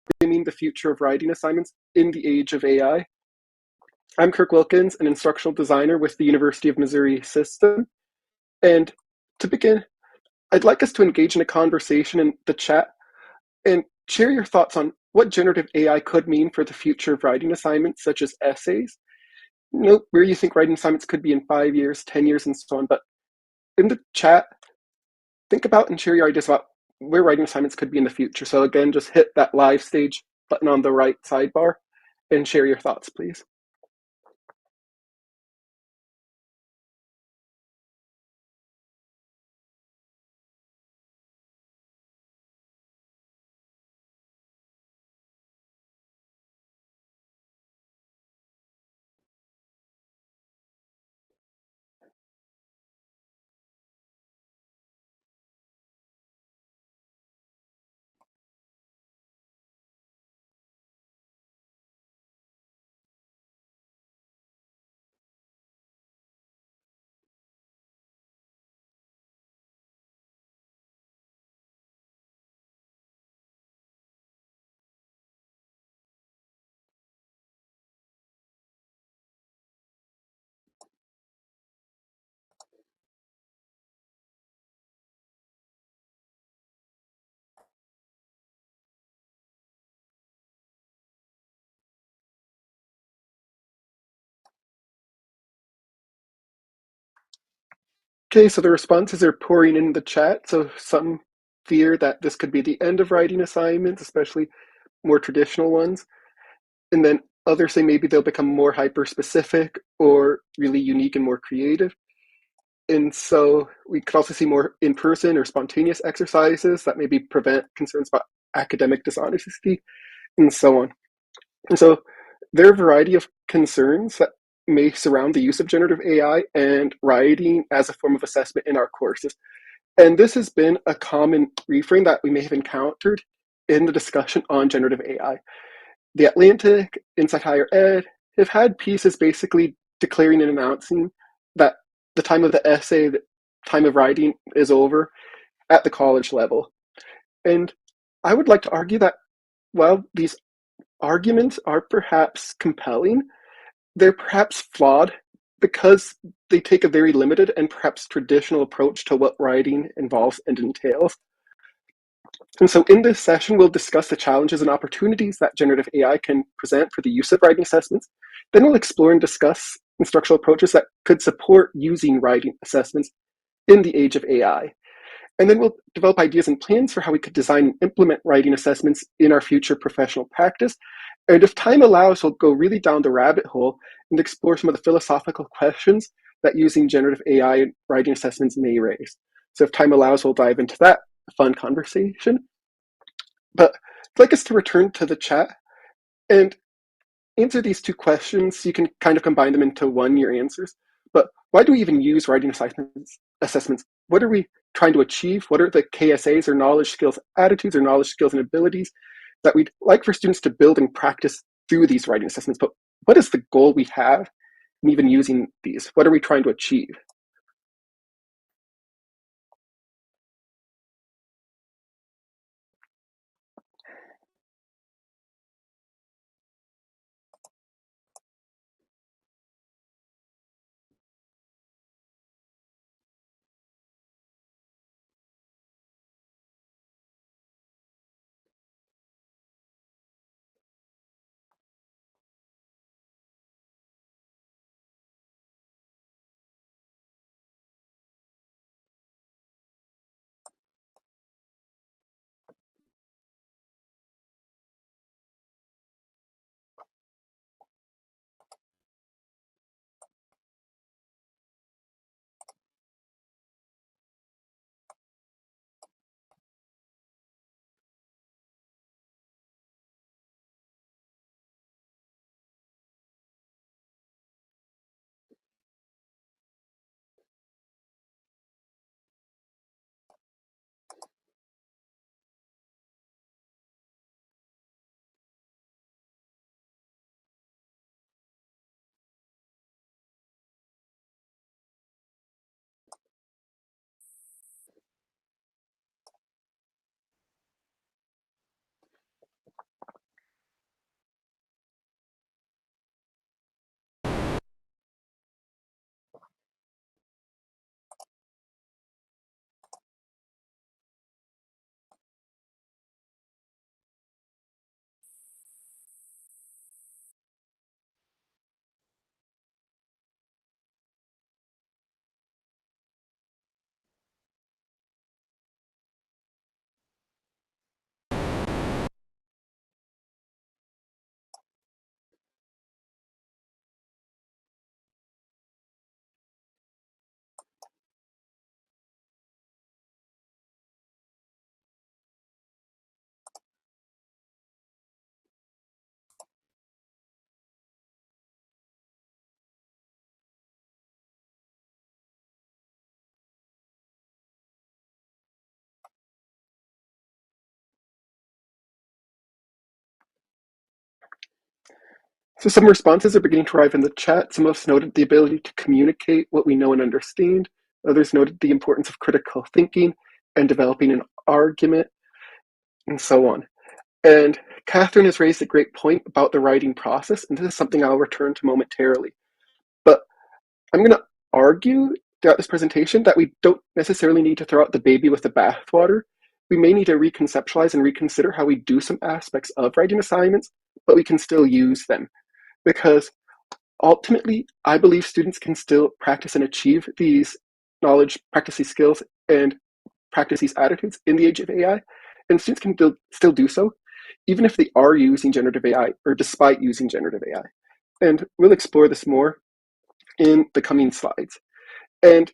Reframing the Future of Writing Assignments in the Age of AI. I'm Kirk Wilkins, an instructional designer with the University of Missouri System. And to begin, I'd like us to engage in a conversation in the chat and share your thoughts on what generative AI could mean for the future of writing assignments, such as essays. Note where you think writing assignments could be in 5 years, 10 years, and so on. But in the chat, think about and share your ideas about where writing assignments could be in the future. So again, just hit that live stage button on the right sidebar and share your thoughts, please. Okay, so the responses are pouring in the chat. So some fear that this could be the end of writing assignments, especially more traditional ones. And then others say maybe they'll become more hyper specific or really unique and more creative. And so we could also see more in person or spontaneous exercises that maybe prevent concerns about academic dishonesty and so on. And so there are a variety of concerns that may surround the use of generative AI and writing as a form of assessment in our courses. And this has been a common reframe that we may have encountered in the discussion on generative AI. The Atlantic, Inside Higher Ed have had pieces basically declaring and announcing that the time of the essay, the time of writing is over at the college level. And I would like to argue that while these arguments are perhaps compelling, they're perhaps flawed because they take a very limited and perhaps traditional approach to what writing involves and entails. And so in this session, we'll discuss the challenges and opportunities that generative AI can present for the use of writing assessments. Then we'll explore and discuss instructional approaches that could support using writing assessments in the age of AI. And then we'll develop ideas and plans for how we could design and implement writing assessments in our future professional practice. And if time allows, we'll go really down the rabbit hole and explore some of the philosophical questions that using generative AI and writing assessments may raise. So if time allows, we'll dive into that fun conversation. But I'd like us to return to the chat and answer these two questions. You can kind of combine them into one-year answers. But why do we even use writing assessments? What are we trying to achieve? What are the KSAs or knowledge, skills, attitudes, or knowledge, skills, and abilities that we'd like for students to build and practice through these writing assessments? But what is the goal we have in even using these? What are we trying to achieve? So some responses are beginning to arrive in the chat. Some of us noted the ability to communicate what we know and understand. Others noted the importance of critical thinking and developing an argument, and so on. And Catherine has raised a great point about the writing process, and this is something I'll return to momentarily. But I'm going to argue throughout this presentation that we don't necessarily need to throw out the baby with the bathwater. We may need to reconceptualize and reconsider how we do some aspects of writing assignments, but we can still use them. Because ultimately, I believe students can still practice and achieve these knowledge, practice these skills, and practice these attitudes in the age of AI. And students can still do so, even if they are using generative AI or despite using generative AI. And we'll explore this more in the coming slides. And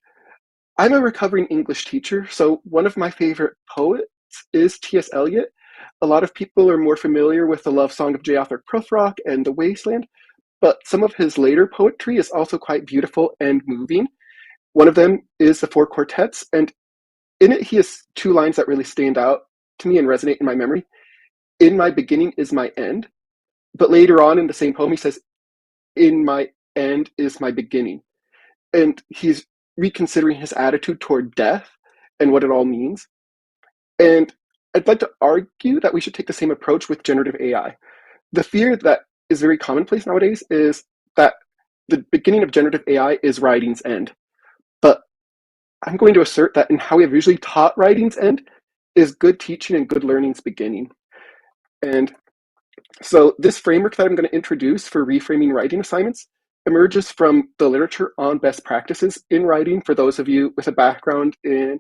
I'm a recovering English teacher, so one of my favorite poets is T.S. Eliot. A lot of people are more familiar with the love song of J. Arthur Prufrock and The Wasteland, but some of his later poetry is also quite beautiful and moving. One of them is the Four Quartets, and in it he has two lines that really stand out to me and resonate in my memory. In my beginning is my end, but later on in the same poem he says, in my end is my beginning. And he's reconsidering his attitude toward death and what it all means. And I'd like to argue that we should take the same approach with generative AI. The fear that is very commonplace nowadays is that the beginning of generative AI is writing's end. But I'm going to assert that in how we have usually taught writing's end is good teaching and good learning's beginning. And so this framework that I'm going to introduce for reframing writing assignments emerges from the literature on best practices in writing for those of you with a background in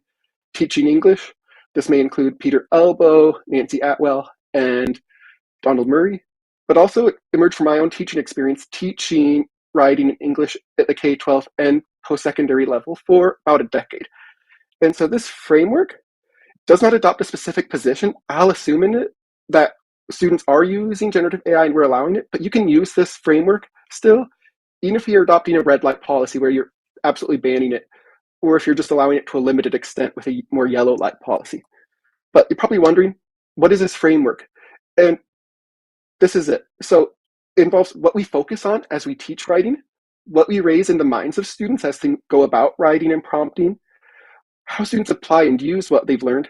teaching English. This may include Peter Elbow, Nancy Atwell, and Donald Murray, but also it emerged from my own teaching experience teaching writing in English at the K-12 and post-secondary level for about a decade. And so this framework does not adopt a specific position. I'll assume in it that students are using generative AI and we're allowing it, but you can use this framework still, even if you're adopting a red light policy where you're absolutely banning it, or if you're just allowing it to a limited extent with a more yellow light policy. But you're probably wondering, what is this framework? And this is it. So it involves what we focus on as we teach writing, what we raise in the minds of students as they go about writing and prompting, how students apply and use what they've learned,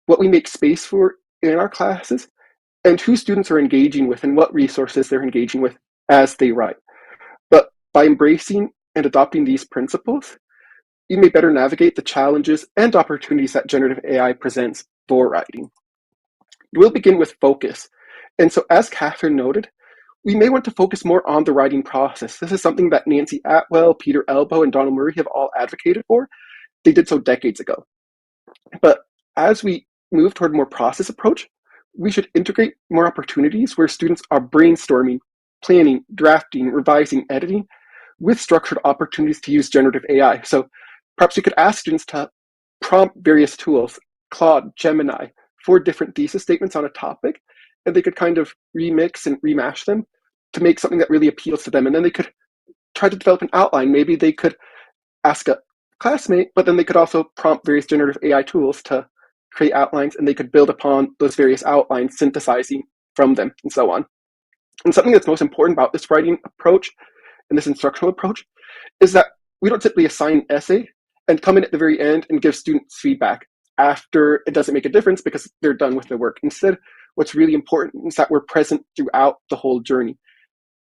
what we make space for in our classes, and who students are engaging with and what resources they're engaging with as they write. But by embracing and adopting these principles, you may better navigate the challenges and opportunities that generative AI presents for writing. We'll begin with focus. And so as Catherine noted, we may want to focus more on the writing process. This is something that Nancy Atwell, Peter Elbow, and Donald Murray have all advocated for. They did so decades ago. But as we move toward a more process approach, we should integrate more opportunities where students are brainstorming, planning, drafting, revising, editing, with structured opportunities to use generative AI. So perhaps we could ask students to prompt various tools, Claude, Gemini, for different thesis statements on a topic, and they could kind of remix and remash them to make something that really appeals to them. And then they could try to develop an outline. Maybe they could ask a classmate, but then they could also prompt various generative AI tools to create outlines, and they could build upon those various outlines, synthesizing from them, and so on. And something that's most important about this writing approach and this instructional approach is that we don't simply assign an essay and come in at the very end and give students feedback after it doesn't make a difference because they're done with their work. Instead, what's really important is that we're present throughout the whole journey,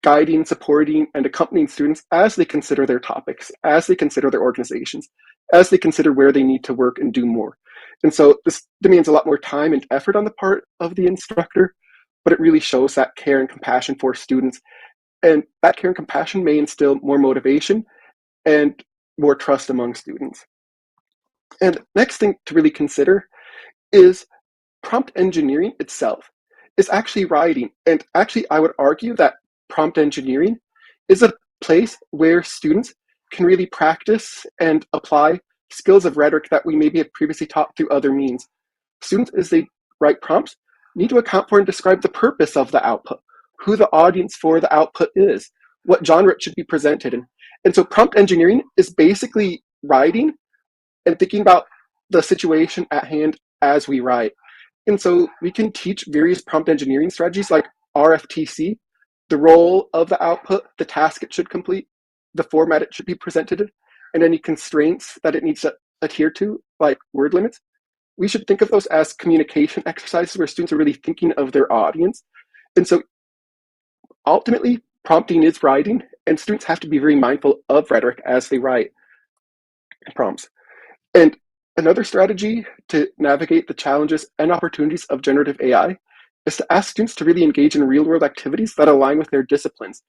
guiding, supporting, and accompanying students as they consider their topics, as they consider their organizations, as they consider where they need to work and do more. And so this demands a lot more time and effort on the part of the instructor, but it really shows that care and compassion for students. And that care and compassion may instill more motivation and more trust among students. And next thing to really consider is prompt engineering itself is actually writing. And actually, I would argue that prompt engineering is a place where students can really practice and apply skills of rhetoric that we maybe have previously taught through other means. Students, as they write prompts, need to account for and describe the purpose of the output, who the audience for the output is, what genre it should be presented in. And so prompt engineering is basically writing and thinking about the situation at hand as we write. And so we can teach various prompt engineering strategies like RFTC, the role of the output, the task it should complete, the format it should be presented in, and any constraints that it needs to adhere to, like word limits. We should think of those as communication exercises where students are really thinking of their audience. And so ultimately, prompting is writing, and students have to be very mindful of rhetoric as they write prompts. And another strategy to navigate the challenges and opportunities of generative AI is to ask students to really engage in real world activities that align with their disciplines.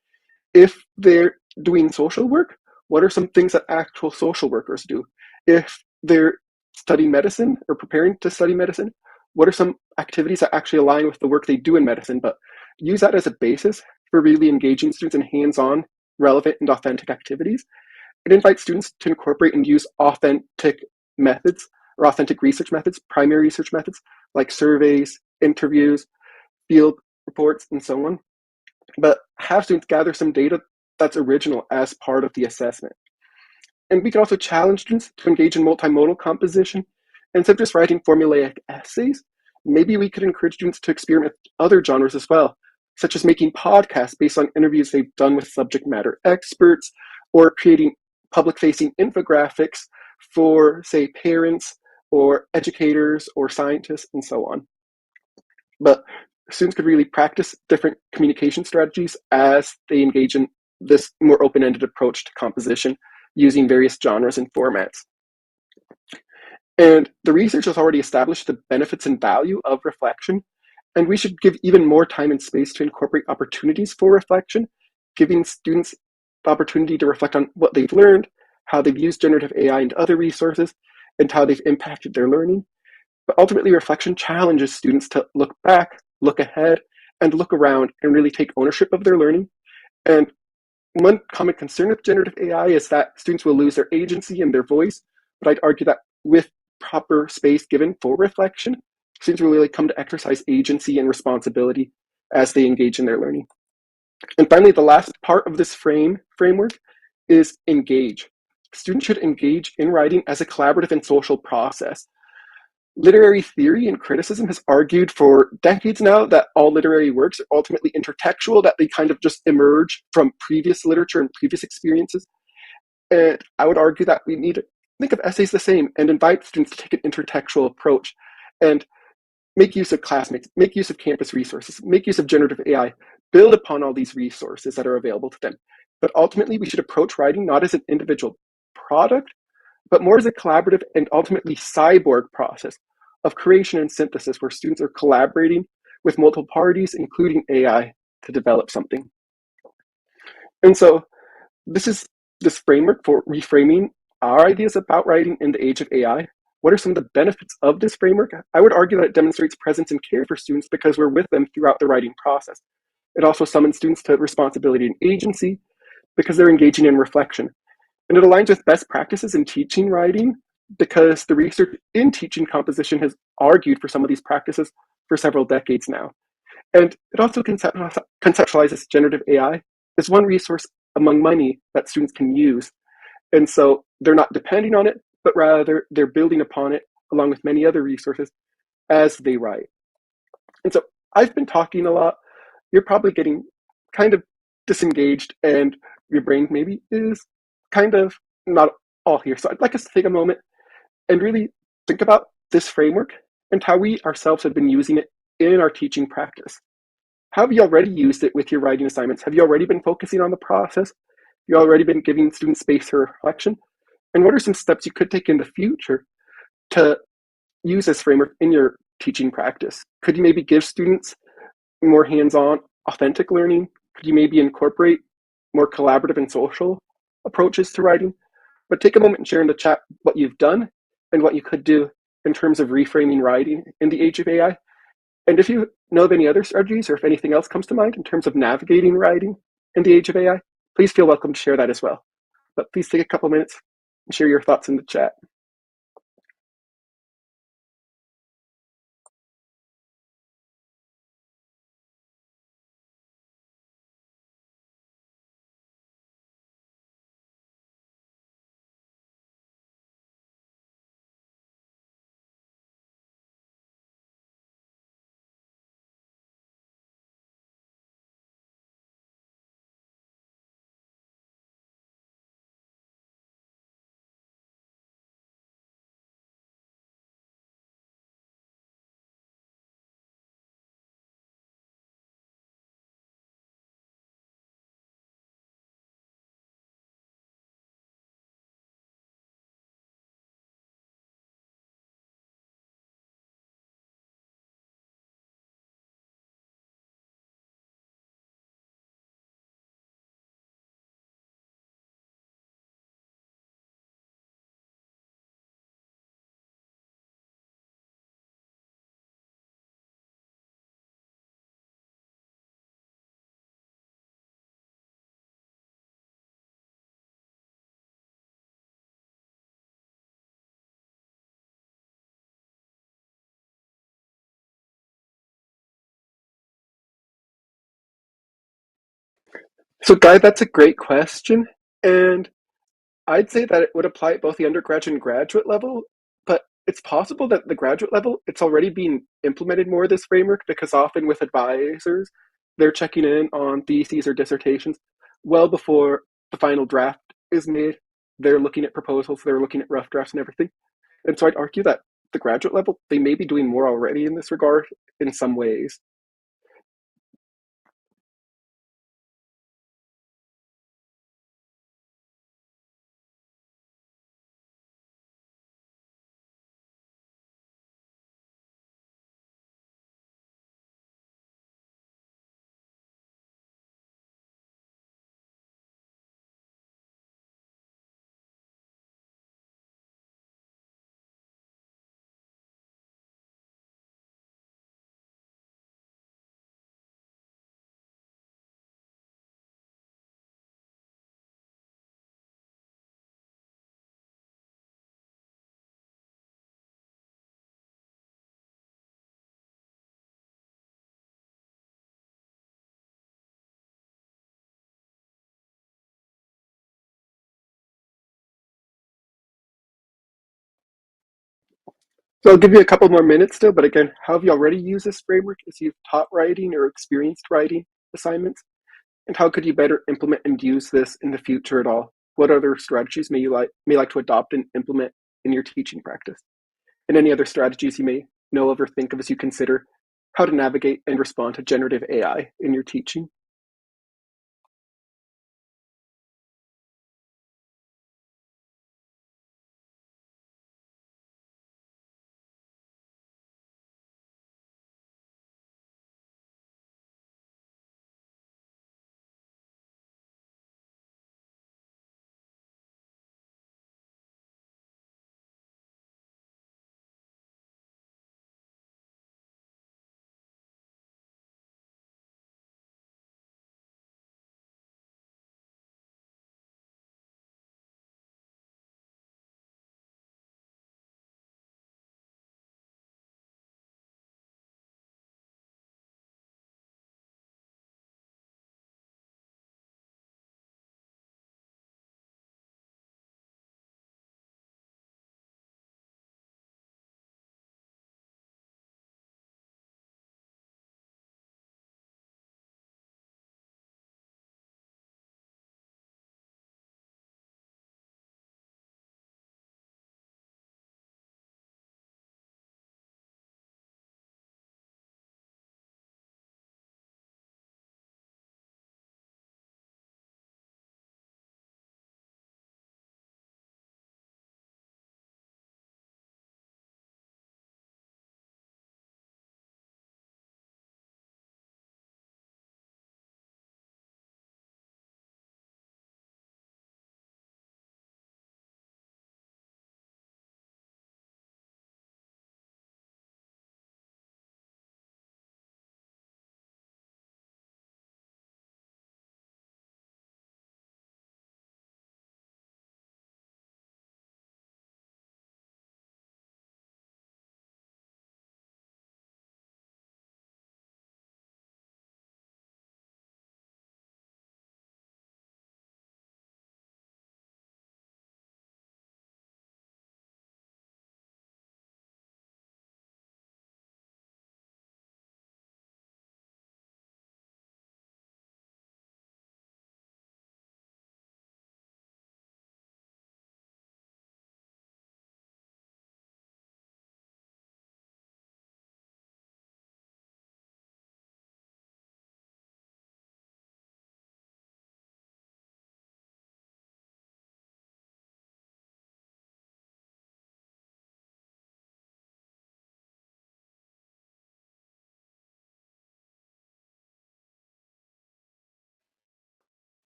If they're doing social work, what are some things that actual social workers do? If they're studying medicine or preparing to study medicine, what are some activities that actually align with the work they do in medicine? But use that as a basis for really engaging students in hands on, relevant, and authentic activities. It invites students to incorporate and use authentic methods or authentic research methods, primary research methods like surveys, interviews, field reports, and so on. But have students gather some data that's original as part of the assessment. And we can also challenge students to engage in multimodal composition. Instead of just writing formulaic essays, maybe we could encourage students to experiment with other genres as well, such as making podcasts based on interviews they've done with subject matter experts, or creating public-facing infographics for, say, parents or educators or scientists and so on. But students could really practice different communication strategies as they engage in this more open-ended approach to composition using various genres and formats. And the research has already established the benefits and value of reflection, and we should give even more time and space to incorporate opportunities for reflection, giving students the opportunity to reflect on what they've learned, how they've used generative AI and other resources, and how they've impacted their learning. But ultimately, reflection challenges students to look back, look ahead, and look around and really take ownership of their learning. And one common concern with generative AI is that students will lose their agency and their voice. But I'd argue that with proper space given for reflection, students will really come to exercise agency and responsibility as they engage in their learning. And finally, the last part of this framework is engage. Students should engage in writing as a collaborative and social process. Literary theory and criticism has argued for decades now that all literary works are ultimately intertextual, that they kind of just emerge from previous literature and previous experiences. And I would argue that we need to think of essays the same and invite students to take an intertextual approach and make use of classmates, make use of campus resources, make use of generative AI, build upon all these resources that are available to them. But ultimately, we should approach writing not as an individual product, but more as a collaborative and ultimately cyborg process of creation and synthesis where students are collaborating with multiple parties, including AI, to develop something. And so this is this framework for reframing our ideas about writing in the age of AI. What are some of the benefits of this framework? I would argue that it demonstrates presence and care for students because we're with them throughout the writing process. It also summons students to responsibility and agency because they're engaging in reflection. And it aligns with best practices in teaching writing because the research in teaching composition has argued for some of these practices for several decades now. And it also conceptualizes generative AI as one resource among many that students can use. And so they're not depending on it, but rather they're building upon it along with many other resources as they write. And so I've been talking a lot. You're probably getting kind of disengaged, and your brain maybe is kind of not all here. So I'd like us to take a moment and really think about this framework and how we ourselves have been using it in our teaching practice. How have you already used it with your writing assignments? Have you already been focusing on the process? Have you already been giving students space for reflection? And what are some steps you could take in the future to use this framework in your teaching practice? Could you maybe give students more hands-on, authentic learning? Could you maybe incorporate more collaborative and social approaches to writing? But take a moment and share in the chat what you've done and what you could do in terms of reframing writing in the age of AI. And if you know of any other strategies or if anything else comes to mind in terms of navigating writing in the age of AI, please feel welcome to share that as well. But please take a couple minutes and share your thoughts in the chat. So, Guy, that's a great question. And I'd say that it would apply at both the undergraduate and graduate level, but it's possible that the graduate level, it's already being implemented more this framework because often with advisors, they're checking in on theses or dissertations well before the final draft is made. They're looking at proposals, they're looking at rough drafts and everything. And so I'd argue that the graduate level, they may be doing more already in this regard in some ways. So I'll give you a couple more minutes still, but again, how have you already used this framework as you've taught writing or experienced writing assignments? And how could you better implement and use this in the future at all? What other strategies may like to adopt and implement in your teaching practice? And any other strategies you may know of or think of as you consider how to navigate and respond to generative AI in your teaching?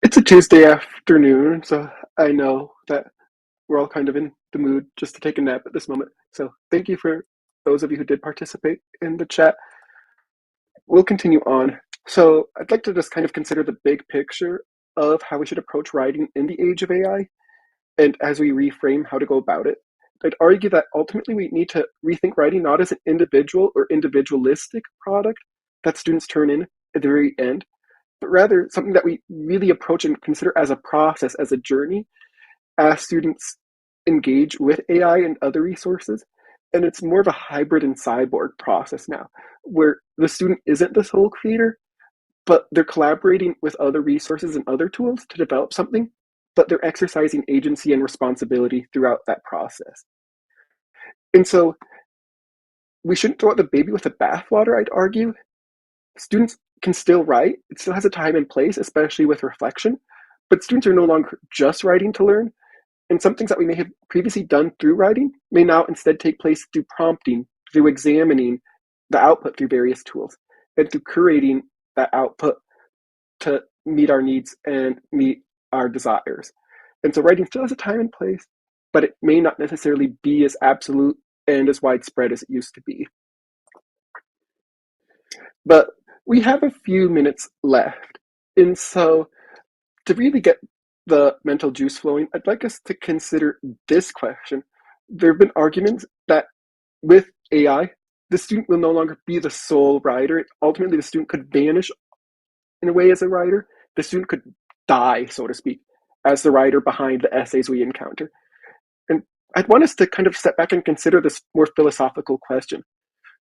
It's a Tuesday afternoon, so I know that we're all kind of in the mood just to take a nap at this moment. So thank you for those of you who did participate in the chat. We'll continue on. So I'd like to just kind of consider the big picture of how we should approach writing in the age of AI and as we reframe how to go about it. I'd argue that ultimately we need to rethink writing not as an individual or individualistic product that students turn in at the very end, but rather something that we really approach and consider as a process, as a journey, as students engage with AI and other resources. And it's more of a hybrid and cyborg process now, where the student isn't the sole creator, but they're collaborating with other resources and other tools to develop something, but they're exercising agency and responsibility throughout that process. And so we shouldn't throw out the baby with the bathwater, I'd argue. Students can still write, it still has a time and place, especially with reflection, but students are no longer just writing to learn. And some things that we may have previously done through writing may now instead take place through prompting, through examining the output through various tools, and through curating that output to meet our needs and meet our desires. And so writing still has a time and place, but it may not necessarily be as absolute and as widespread as it used to be. But we have a few minutes left. And so to really get the mental juice flowing, I'd like us to consider this question. There have been arguments that with AI, the student will no longer be the sole writer. Ultimately, the student could vanish in a way as a writer. The student could die, so to speak, as the writer behind the essays we encounter. And I'd want us to kind of step back and consider this more philosophical question.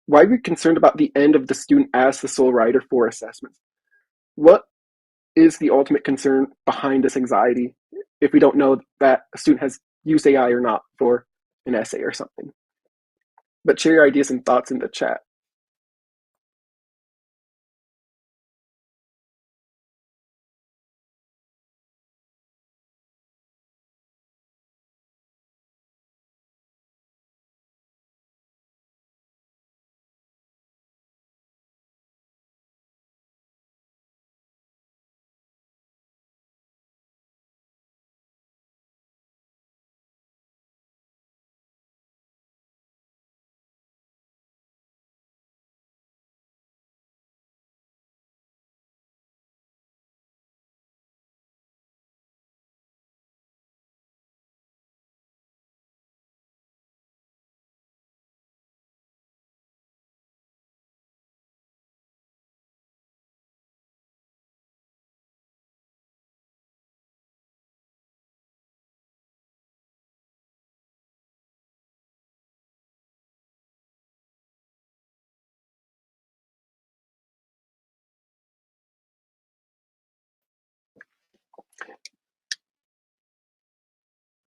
Why are we concerned about the end of the student as the sole writer for assessments? What is the ultimate concern behind this anxiety if we don't know that a student has used AI or not for an essay or something? But share your ideas and thoughts in the chat.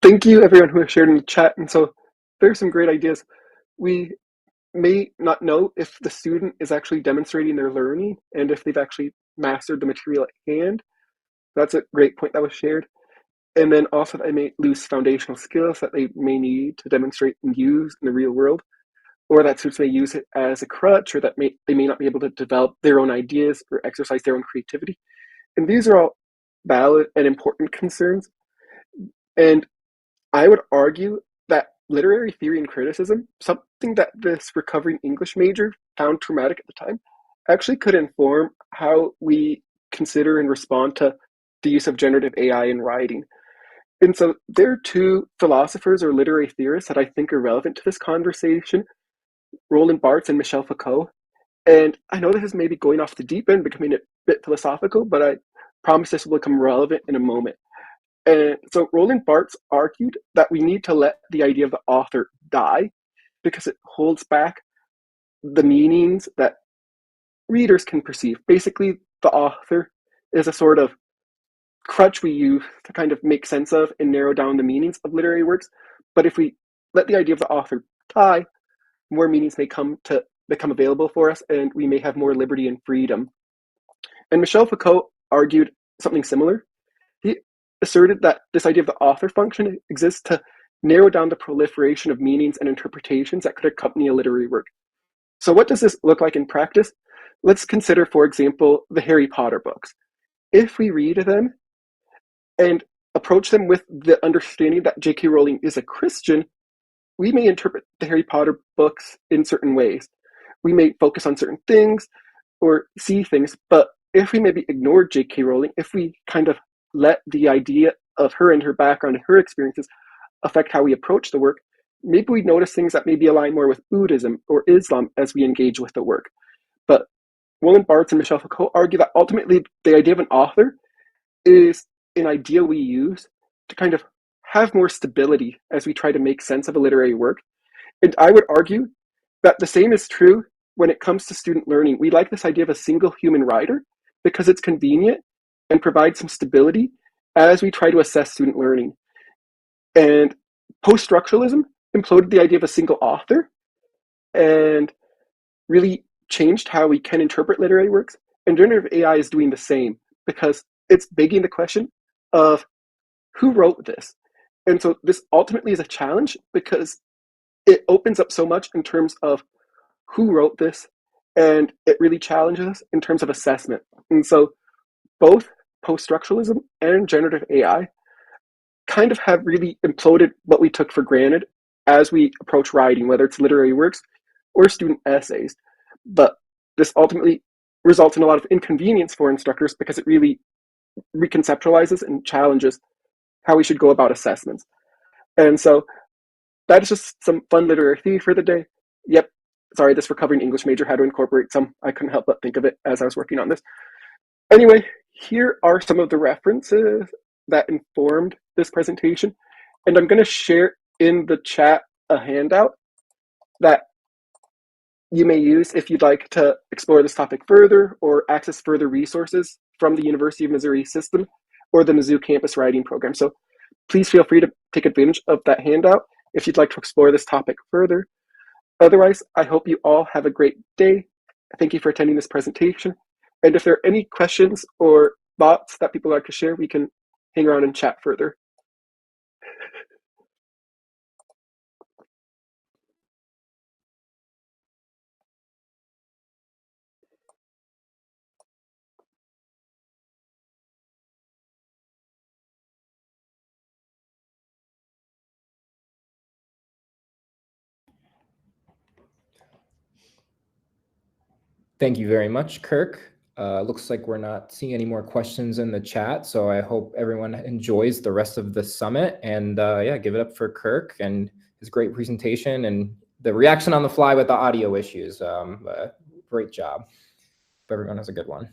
Thank you, everyone who has shared in the chat. And so there's some great ideas. We may not know if the student is actually demonstrating their learning and if they've actually mastered the material at hand. That's a great point that was shared. And then also they may lose foundational skills that they may need to demonstrate and use in the real world, or that students may use it as a crutch, or that they may not be able to develop their own ideas or exercise their own creativity. And these are all valid and important concerns. And I would argue that literary theory and criticism, something that this recovering English major found traumatic at the time, actually could inform how we consider and respond to the use of generative AI in writing. And so there are two philosophers or literary theorists that I think are relevant to this conversation, Roland Barthes and Michel Foucault. And I know this is maybe going off the deep end, becoming a bit philosophical, but I promise this will become relevant in a moment. And so Roland Barthes argued that we need to let the idea of the author die because it holds back the meanings that readers can perceive. Basically, the author is a sort of crutch we use to kind of make sense of and narrow down the meanings of literary works. But if we let the idea of the author die, more meanings may come to become available for us, and we may have more liberty and freedom. And Michel Foucault argued something similar. He asserted that this idea of the author function exists to narrow down the proliferation of meanings and interpretations that could accompany a literary work. So what does this look like in practice? Let's consider, for example, the Harry Potter books. If we read them and approach them with the understanding that J.K. Rowling is a Christian, we may interpret the Harry Potter books in certain ways. We may focus on certain things or see things, but if we maybe ignore J.K. Rowling, if we kind of let the idea of her and her background and her experiences affect how we approach the work, maybe we notice things that maybe align more with Buddhism or Islam as we engage with the work. But Willem Barthes and Michel Foucault argue that ultimately the idea of an author is an idea we use to kind of have more stability as we try to make sense of a literary work. And I would argue that the same is true when it comes to student learning. We like this idea of a single human writer because it's convenient and provides some stability as we try to assess student learning. And post-structuralism imploded the idea of a single author and really changed how we can interpret literary works. And generative AI is doing the same because it's begging the question of who wrote this. And so this ultimately is a challenge because it opens up so much in terms of who wrote this, and it really challenges us in terms of assessment. And so both post-structuralism and generative AI kind of have really imploded what we took for granted as we approach writing, whether it's literary works or student essays. But this ultimately results in a lot of inconvenience for instructors because it really reconceptualizes and challenges how we should go about assessments. And so that is just some fun literary theory for the day. Yep, sorry, this recovering English major had to incorporate some. I couldn't help but think of it as I was working on this. Anyway, here are some of the references that informed this presentation. And I'm going to share in the chat a handout that you may use if you'd like to explore this topic further or access further resources from the University of Missouri system or the Mizzou campus writing program. So please feel free to take advantage of that handout if you'd like to explore this topic further. Otherwise, I hope you all have a great day. Thank you for attending this presentation. And if there are any questions or thoughts that people like to share, we can hang around and chat further. Thank you very much, Kirk. Looks like we're not seeing any more questions in the chat, so I hope everyone enjoys the rest of the summit. And yeah, give it up for Kirk and his great presentation and the reaction on the fly with the audio issues. Great job. Hope everyone has a good one.